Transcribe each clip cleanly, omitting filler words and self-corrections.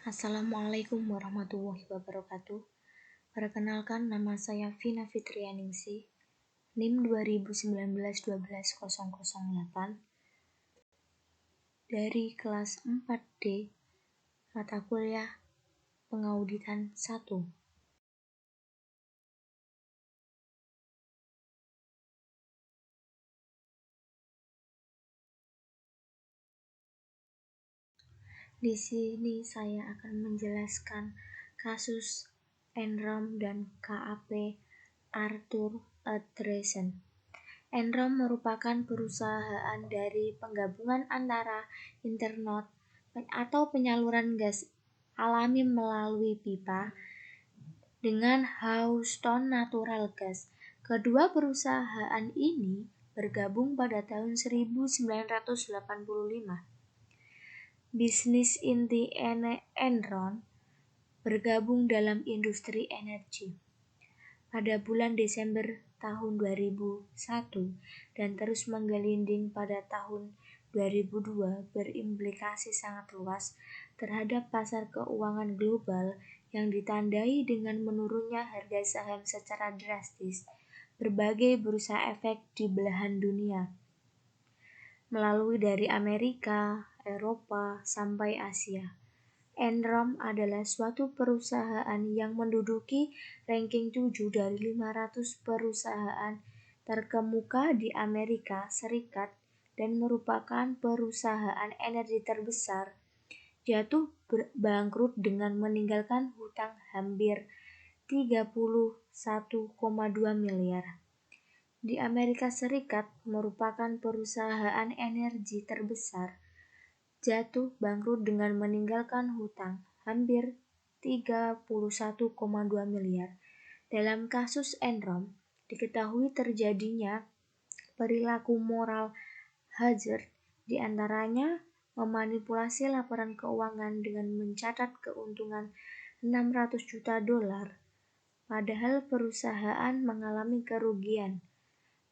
Assalamualaikum warahmatullahi wabarakatuh. Perkenalkan, nama saya Vina Fitrianingsih, NIM 2019-12-008 dari kelas 4D, mata kuliah Pengauditan 1. Di sini saya akan menjelaskan kasus Enron dan KAP Arthur Andreessen. Enron merupakan perusahaan dari penggabungan antara Internot atau penyaluran gas alami melalui pipa dengan Houston Natural Gas. Kedua perusahaan ini bergabung pada tahun 1985. Bisnis inti Enron bergabung dalam industri energi pada bulan Desember tahun 2001 dan terus menggelinding pada tahun 2002 berimplikasi sangat luas terhadap pasar keuangan global yang ditandai dengan menurunnya harga saham secara drastis berbagai bursa efek di belahan dunia, melalui dari Amerika, Eropa, sampai Asia. Enron adalah suatu perusahaan yang menduduki ranking 7 dari 500 perusahaan terkemuka di Amerika Serikat dan merupakan perusahaan energi terbesar. Jatuh bangkrut dengan meninggalkan hutang hampir 31,2 miliar. Di Amerika Serikat merupakan perusahaan energi terbesar, jatuh bangkrut dengan meninggalkan hutang hampir 31,2 miliar. Dalam kasus Enron, diketahui terjadinya perilaku moral hazard, di antaranya memanipulasi laporan keuangan dengan mencatat keuntungan 600 juta dolar, padahal perusahaan mengalami kerugian.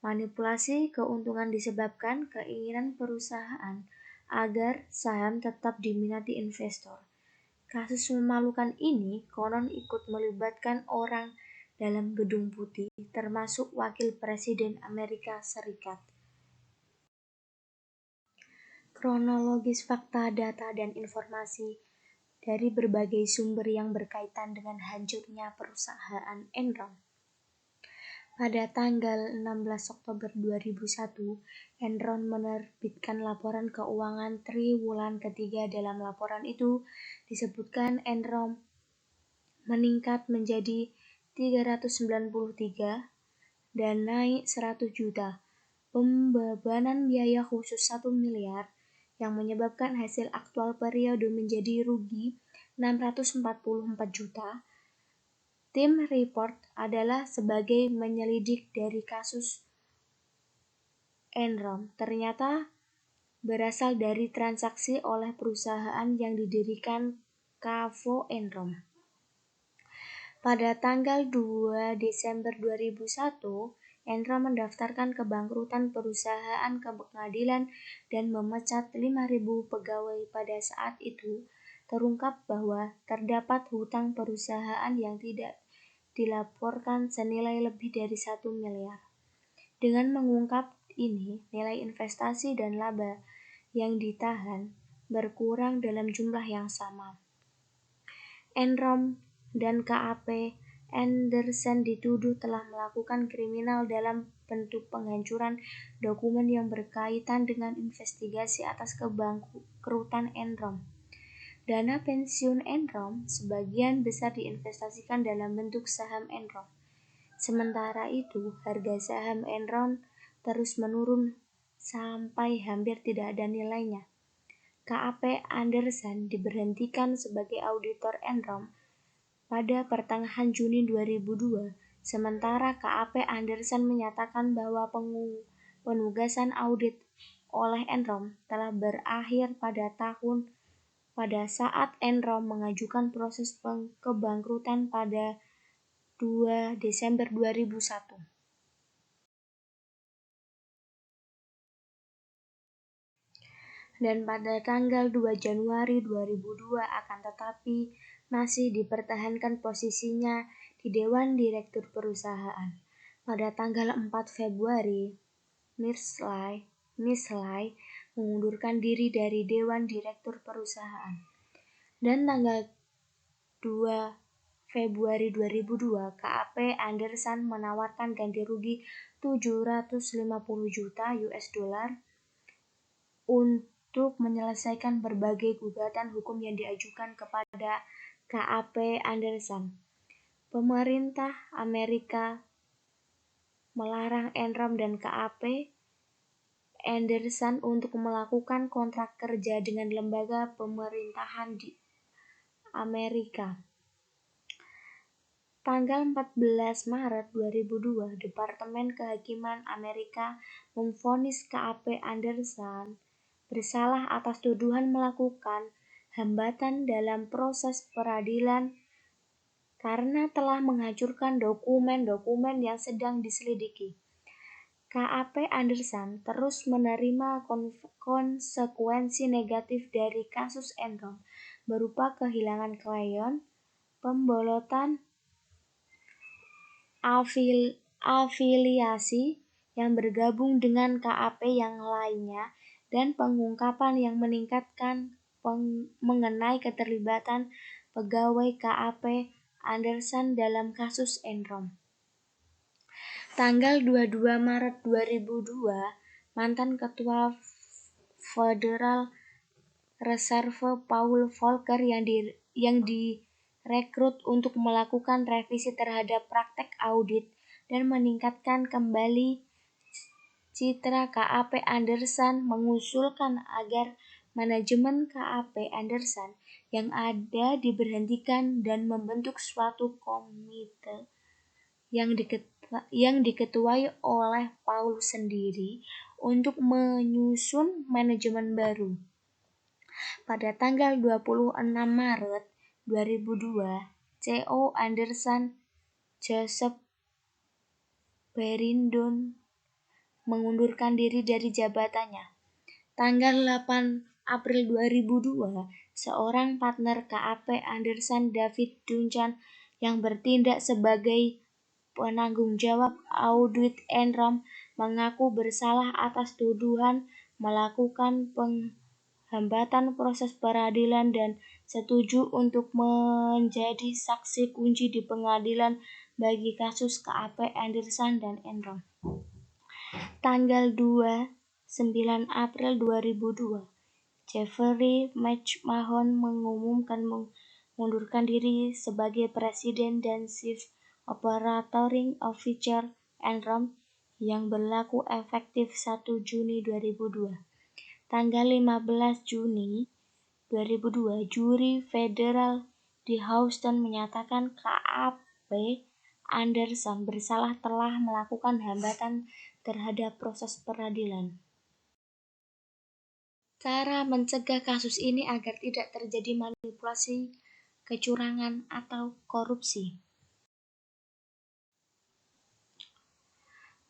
Manipulasi keuntungan disebabkan keinginan perusahaan agar saham tetap diminati investor. Kasus memalukan ini konon ikut melibatkan orang dalam Gedung Putih, termasuk Wakil Presiden Amerika Serikat. Kronologis fakta, data, dan informasi dari berbagai sumber yang berkaitan dengan hancurnya perusahaan Enron. Pada tanggal 16 Oktober 2001, Enron menerbitkan laporan keuangan triwulan ketiga. Dalam laporan itu disebutkan Enron meningkat menjadi 393 dan naik 100 juta. Pembebanan biaya khusus 1 miliar yang menyebabkan hasil aktual periode menjadi rugi 644 juta. Tim report adalah sebagai menyelidik dari kasus Enron ternyata berasal dari transaksi oleh perusahaan yang didirikan Kavo Enron. Pada tanggal 2 Desember 2001, Enron mendaftarkan kebangkrutan perusahaan ke pengadilan dan memecat 5.000 pegawai. Pada saat itu, terungkap bahwa terdapat hutang perusahaan yang tidak dilaporkan senilai lebih dari 1 miliar. Dengan mengungkap ini, nilai investasi dan laba yang ditahan berkurang dalam jumlah yang sama. Enron dan KAP Andreessen dituduh telah melakukan kriminal dalam bentuk penghancuran dokumen yang berkaitan dengan investigasi atas kebangkrutan Enron. Dana pensiun Enron sebagian besar diinvestasikan dalam bentuk saham Enron. Sementara itu, harga saham Enron terus menurun sampai hampir tidak ada nilainya. KAP Andreessen diberhentikan sebagai auditor Enron pada pertengahan Juni 2002, sementara KAP Andreessen menyatakan bahwa penugasan audit oleh Enron telah berakhir pada saat Enron mengajukan proses kebangkrutan pada 2 Desember 2001. dan pada tanggal 2 Januari 2002 akan tetapi masih dipertahankan posisinya di Dewan Direktur Perusahaan. Pada tanggal 4 Februari, Mislay mengundurkan diri dari Dewan Direktur Perusahaan. Dan tanggal 2 Februari 2002, KAP Anderson menawarkan ganti rugi 750 juta US dollar untuk menyelesaikan berbagai gugatan hukum yang diajukan kepada KAP Anderson. Pemerintah Amerika melarang Enron dan KAP Anderson untuk melakukan kontrak kerja dengan lembaga pemerintahan di Amerika. Tanggal 14 Maret 2002, Departemen Kehakiman Amerika memvonis KAP Anderson bersalah atas tuduhan melakukan hambatan dalam proses peradilan karena telah menghancurkan dokumen-dokumen yang sedang diselidiki. KAP Anderson terus menerima konsekuensi negatif dari kasus Enron berupa kehilangan klien, pembolotan afiliasi yang bergabung dengan KAP yang lainnya, dan pengungkapan yang meningkatkan mengenai keterlibatan pegawai KAP Anderson dalam kasus Enron. Tanggal 22 Maret 2002, mantan Ketua Federal Reserve Paul Volcker yang direkrut untuk melakukan revisi terhadap praktek audit dan meningkatkan kembali citra KAP Anderson mengusulkan agar manajemen KAP Anderson yang ada diberhentikan dan membentuk suatu komite yang diketuai oleh Paul sendiri untuk menyusun manajemen baru. Pada tanggal 26 Maret 2002, CEO Anderson, Joseph Berindon, mengundurkan diri dari jabatannya. Tanggal 8 April 2002, seorang partner KAP Anderson, David Duncan, yang bertindak sebagai penanggung jawab audit Enron, mengaku bersalah atas tuduhan melakukan penghambatan proses peradilan dan setuju untuk menjadi saksi kunci di pengadilan bagi kasus KAP Anderson dan Enron. Tanggal 9 April 2002, Jeffrey McMahon mengumumkan mengundurkan diri sebagai Presiden dan Chief Operating Officer Enron yang berlaku efektif 1 Juni 2002. Tanggal 15 Juni 2002, juri federal di Houston menyatakan KAP Anderson bersalah telah melakukan hambatan terhadap proses peradilan. Cara mencegah kasus ini agar tidak terjadi manipulasi, kecurangan, atau korupsi.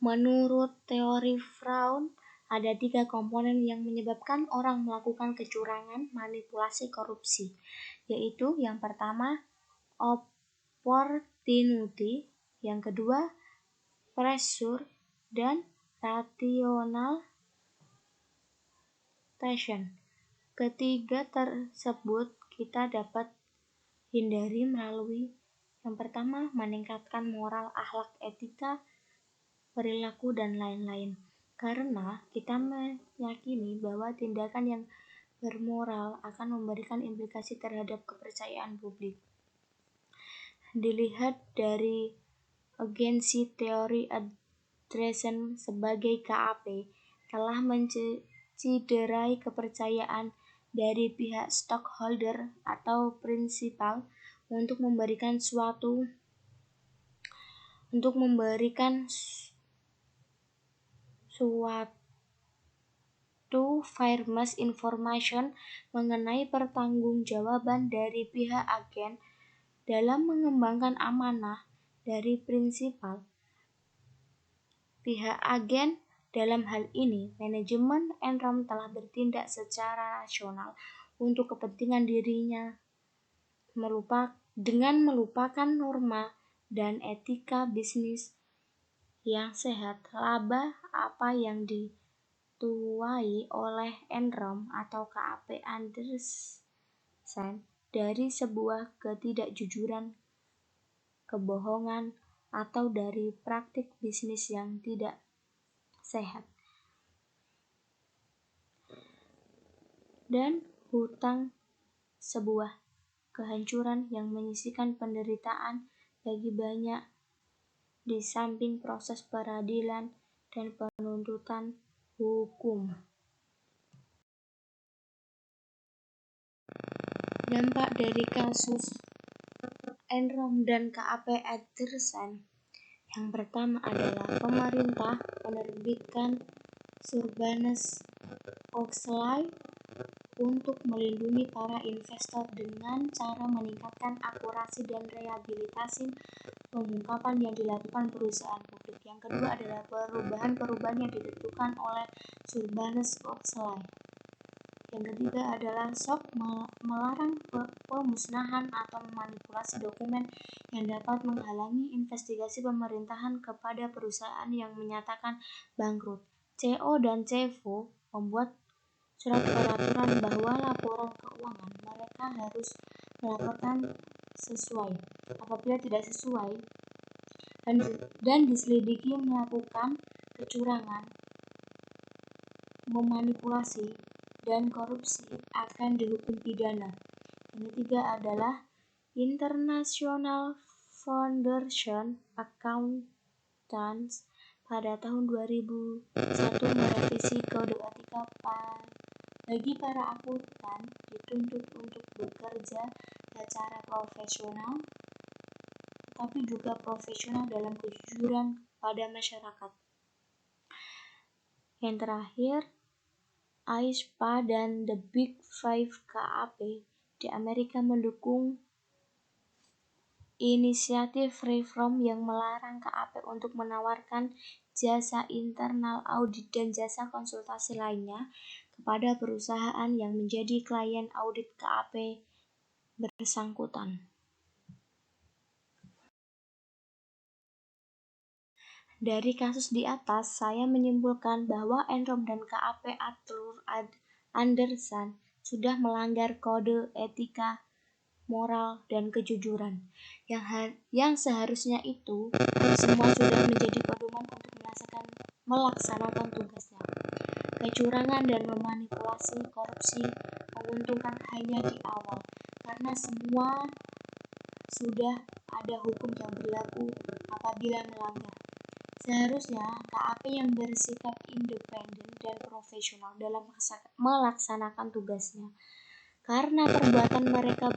Menurut teori Fraud, ada 3 komponen yang menyebabkan orang melakukan kecurangan, manipulasi, korupsi, yaitu yang pertama, opportunity, yang kedua, pressure, dan rational tension. Ketiga tersebut kita dapat hindari melalui yang pertama, meningkatkan moral, akhlak, etika, perilaku, dan lain-lain. Karena kita meyakini bahwa tindakan yang bermoral akan memberikan implikasi terhadap kepercayaan publik. Dilihat dari agensi teori Andreessen sebagai KAP telah menciderai kepercayaan dari pihak stockholder atau prinsipal untuk memberikan suatu fairness information mengenai pertanggungjawaban dari pihak agen dalam mengembangkan amanah dari prinsipal. Pihak agen Dalam hal ini, manajemen Enron telah bertindak secara rasional untuk kepentingan dirinya, dengan melupakan norma dan etika bisnis yang sehat. Laba apa yang dituai oleh Enron atau KAP Andersen dari sebuah ketidakjujuran, kebohongan, atau dari praktik bisnis yang tidak sehat. Dan hutang sebuah kehancuran yang menyisikan penderitaan bagi banyak di samping proses peradilan dan penuntutan hukum. Dampak dari kasus Enron dan KAP Andersen yang pertama adalah pemerintah menerbitkan Sarbanes-Oxley untuk melindungi para investor dengan cara meningkatkan akurasi dan reliabilitas pengungkapan yang dilakukan perusahaan publik. Yang kedua adalah perubahan-perubahan yang ditentukan oleh Sarbanes-Oxley. Yang ketiga adalah SOX melarang pemusnahan atau memanipulasi dokumen yang dapat menghalangi investigasi pemerintahan kepada perusahaan yang menyatakan bangkrut. CO dan CFO membuat surat peraturan bahwa laporan keuangan mereka harus melaporkan sesuai. Apabila tidak sesuai dan diselidiki melakukan kecurangan, memanipulasi, dan korupsi, akan dihukum pidana. Yang ketiga adalah International Foundation Accountants pada tahun 2001 merevisi kode etika bagi para akuntan dituntut untuk bekerja secara profesional, tetapi juga profesional dalam kejujuran pada masyarakat. Yang terakhir, AISPA dan The Big Five KAP di Amerika mendukung inisiatif reform yang melarang KAP untuk menawarkan jasa internal audit dan jasa konsultasi lainnya kepada perusahaan yang menjadi klien audit KAP bersangkutan. Dari kasus di atas, saya menyimpulkan bahwa Enron dan KAP Arthur Andersen sudah melanggar kode etika, moral, dan kejujuran. Yang seharusnya itu semua sudah menjadi pedoman untuk melaksanakan tugasnya. Kecurangan dan memanipulasi korupsi menguntungkan hanya di awal, karena semua sudah ada hukum yang berlaku apabila melanggar. Seharusnya KAP yang bersikap independen dan profesional dalam melaksanakan tugasnya. Karena perbuatan mereka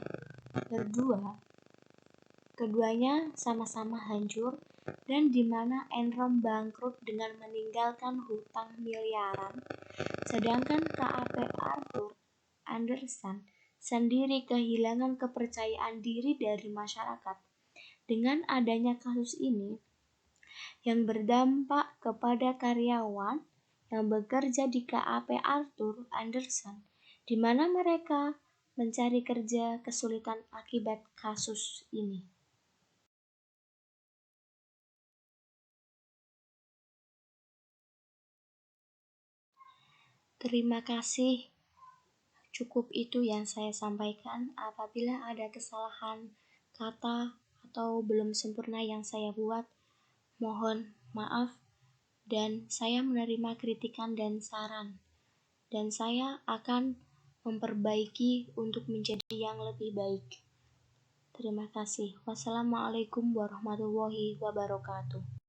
keduanya sama-sama hancur, dan di mana Enron bangkrut dengan meninggalkan hutang miliaran, sedangkan KAP Arthur Andersen sendiri kehilangan kepercayaan diri dari masyarakat. Dengan adanya kasus ini, yang berdampak kepada karyawan yang bekerja di KAP Arthur Andersen, di mana mereka mencari kerja kesulitan akibat kasus ini. Terima kasih. Cukup itu yang saya sampaikan. Apabila ada kesalahan kata atau belum sempurna yang saya buat, mohon maaf, dan saya menerima kritikan dan saran, dan saya akan memperbaiki untuk menjadi yang lebih baik. Terima kasih. Wassalamualaikum warahmatullahi wabarakatuh.